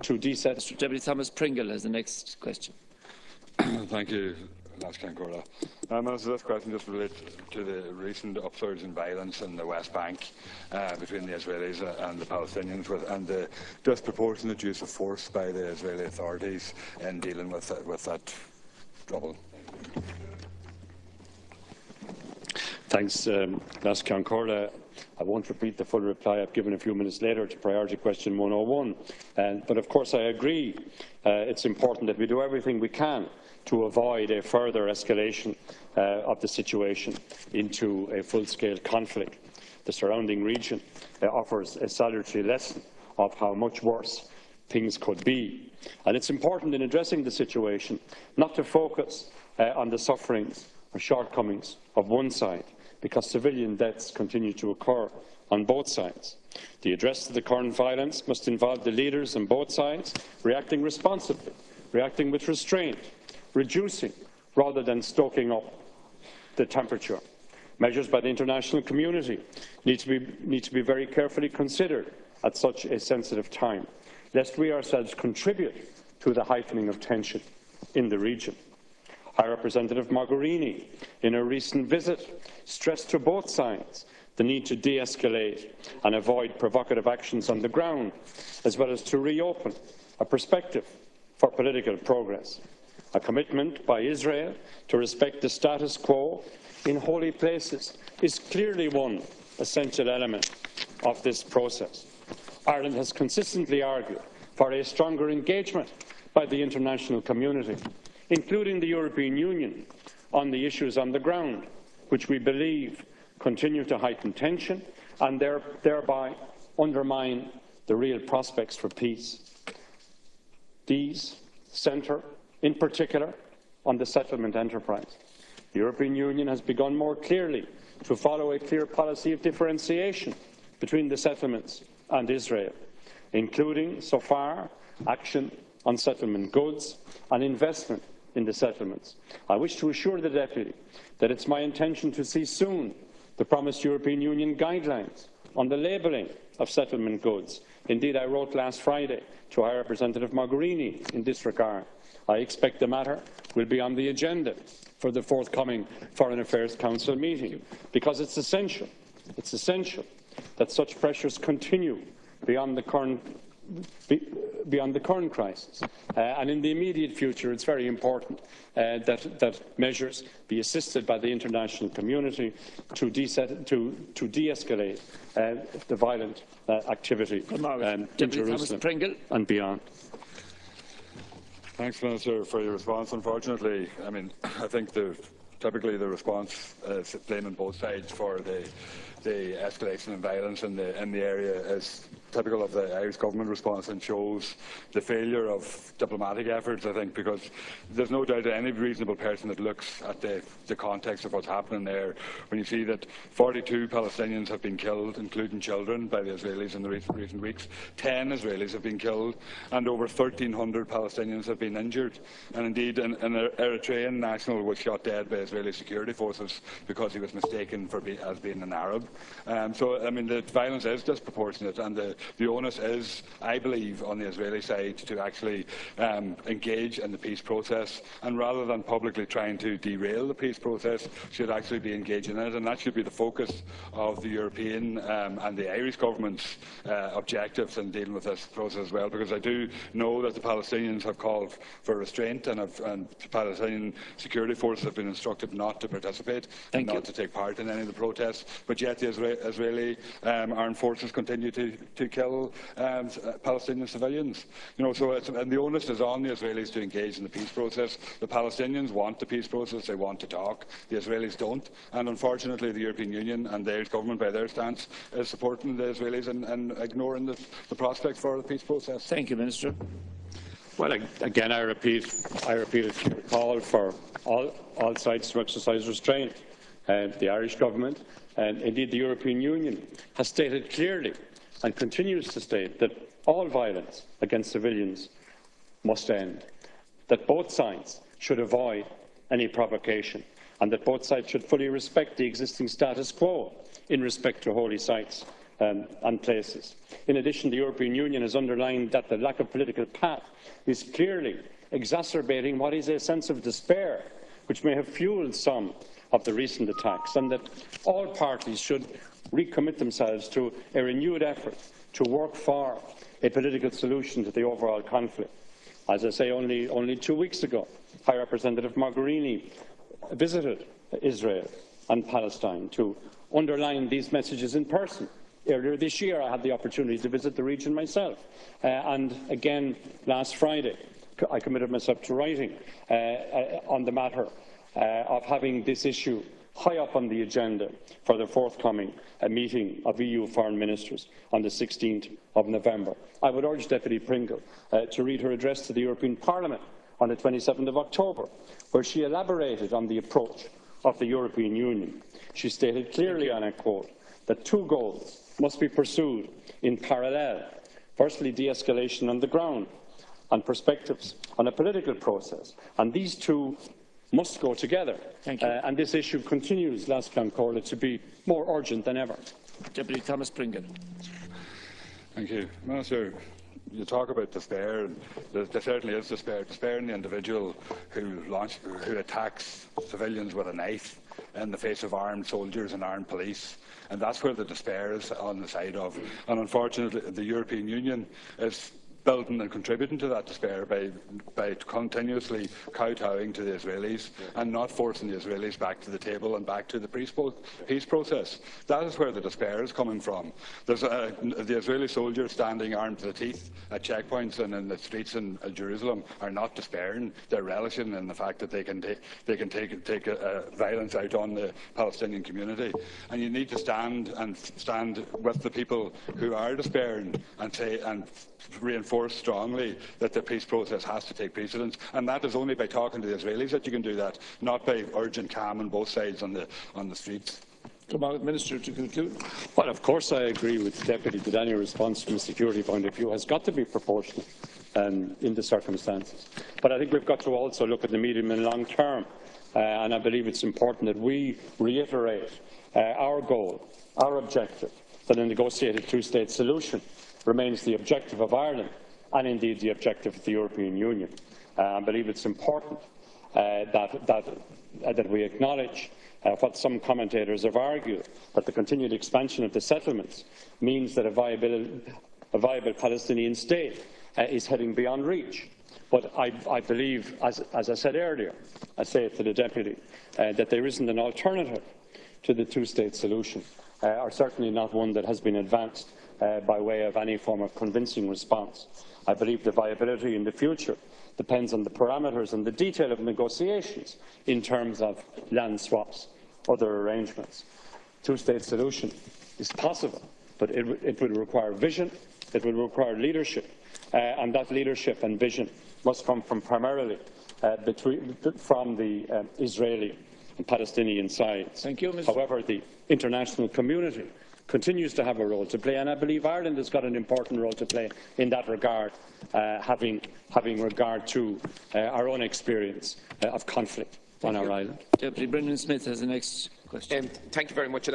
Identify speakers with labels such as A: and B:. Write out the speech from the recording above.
A: to deset.
B: Mr. Deputy Thomas Pringle has the next question.
C: Thank you, Lashkan Minister, this question just relates to the recent upsurge in violence in the West Bank between the Israelis and the Palestinians, and the disproportionate use of force by the Israeli authorities in dealing with that trouble.
A: Thanks, Lashkan Corda. I won't repeat the full reply I've given a few minutes later to priority question 101. But of course I agree it's important that we do everything we can to avoid a further escalation of the situation into a full-scale conflict. The surrounding region offers a salutary lesson of how much worse things could be. And it's important in addressing the situation not to focus on the sufferings or shortcomings of one side, because civilian deaths continue to occur on both sides. The address to the current violence must involve the leaders on both sides reacting responsibly, reacting with restraint, reducing rather than stoking up the temperature. Measures by the international community need to be very carefully considered at such a sensitive time, lest we ourselves contribute to the heightening of tension in the region. High Representative Mogherini, in her recent visit, stressed to both sides the need to de-escalate and avoid provocative actions on the ground, as well as to reopen a perspective for political progress. A commitment by Israel to respect the status quo in holy places is clearly one essential element of this process. Ireland has consistently argued for a stronger engagement by the international community, including the European Union, on the issues on the ground, which we believe continue to heighten tension and thereby undermine the real prospects for peace. These centre, in particular, on the settlement enterprise. The European Union has begun more clearly to follow a clear policy of differentiation between the settlements and Israel, including, so far, action on settlement goods and investment in the settlements. I wish to assure the Deputy that it's my intention to see soon the promised European Union guidelines on the labelling of settlement goods. Indeed, I wrote last Friday to High Representative Mogherini in this regard. I expect the matter will be on the agenda for the forthcoming Foreign Affairs Council meeting, because it's essential that such pressures continue beyond the current crisis. And in the immediate future, it's very important that measures be assisted by the international community to de-escalate the violent activity in Jerusalem and beyond.
C: Thanks, Minister, for your response. Unfortunately, I think typically the response is blaming both sides for the escalation in violence in the area is typical of the Irish government response and shows the failure of diplomatic efforts, I think, because there's no doubt that any reasonable person that looks at the context of what's happening there, when you see that 42 Palestinians have been killed, including children, by the Israelis in the recent weeks, 10 Israelis have been killed, and over 1,300 Palestinians have been injured. And indeed, an Eritrean national was shot dead by Israeli security forces because he was mistaken as being an Arab. The violence is disproportionate, and the onus is, I believe, on the Israeli side to actually engage in the peace process, and rather than publicly trying to derail the peace process, should actually be engaging in it, and that should be the focus of the European and the Irish government's objectives in dealing with this process as well, because I do know that the Palestinians have called for restraint, and the Palestinian security forces have been instructed not to participate and not to take part in any of the protests, but yet the Israeli armed forces continue to kill Palestinian civilians. And the onus is on the Israelis to engage in the peace process. The Palestinians want the peace process, they want to talk. The Israelis don't, and unfortunately the European Union and the Irish government, by their stance, is supporting the Israelis and ignoring the prospects for the peace process.
B: Thank you, Minister.
A: Well, again, I repeat a call for all sides to exercise restraint. The Irish government and indeed the European Union has stated clearly and continues to state that all violence against civilians must end, that both sides should avoid any provocation, and that both sides should fully respect the existing status quo in respect to holy sites and places. In addition, the European Union has underlined that the lack of political path is clearly exacerbating what is a sense of despair, which may have fuelled some of the recent attacks, and that all parties should recommit themselves to a renewed effort to work for a political solution to the overall conflict. As I say, only 2 weeks ago, High Representative Mogherini visited Israel and Palestine to underline these messages in person. Earlier this year, I had the opportunity to visit the region myself, and again last Friday, I committed myself to writing on the matter of having this issue high up on the agenda for the forthcoming meeting of EU foreign ministers on the 16th of November. I would urge Deputy Pringle to read her address to the European Parliament on the 27th of October, where she elaborated on the approach of the European Union. She stated clearly, and I quote, that 2 goals must be pursued in parallel. Firstly, de-escalation on the ground and perspectives on a political process. And these 2 must go together.
B: Thank you.
A: And this issue continues, Lasclan Corley, to be more urgent than ever.
B: Deputy Thomas Pringle.
C: Thank you. Minister, you talk about despair, and there certainly is despair. Despair in the individual who attacks civilians with a knife in the face of armed soldiers and armed police. And that's where the despair is on the side of. And unfortunately, the European Union is building and contributing to that despair by continuously kowtowing to the Israelis and not forcing the Israelis back to the table and back to the peace process. That is where the despair is coming from. There's the Israeli soldiers standing armed to the teeth at checkpoints and in the streets in Jerusalem are not despairing. They're relishing in the fact that they can take violence out on the Palestinian community. And you need to stand with the people who are despairing and reinforce strongly that the peace process has to take precedence, and that is only by talking to the Israelis that you can do that, not by urging calm on both sides on the streets.
B: Come on, Minister, to conclude.
A: Well, of course I agree with the Deputy that any response from a security point of view has got to be proportional in the circumstances. But I think we've got to also look at the medium and long term, and I believe it's important that we reiterate our goal, our objective, that a negotiated 2-state solution remains the objective of Ireland and indeed the objective of the European Union. I believe it's important that we acknowledge what some commentators have argued, that the continued expansion of the settlements means that a viable Palestinian state is heading beyond reach. But I believe, as I said earlier, I say it to the Deputy, that there isn't an alternative to the 2-state solution, or certainly not one that has been advanced by way of any form of convincing response. I believe the viability in the future depends on the parameters and the detail of negotiations in terms of land swaps, other arrangements. 2-state solution is possible, but it will require vision, it will require leadership, and that leadership and vision must come from primarily from the Israeli and Palestinian sides.
B: Thank you, Mr.
A: However, the international community continues to have a role to play, and I believe Ireland has got an important role to play in that regard, having regard to our own experience of conflict on our island.
B: Deputy Brendan Smith has the next question.
D: Thank you very much.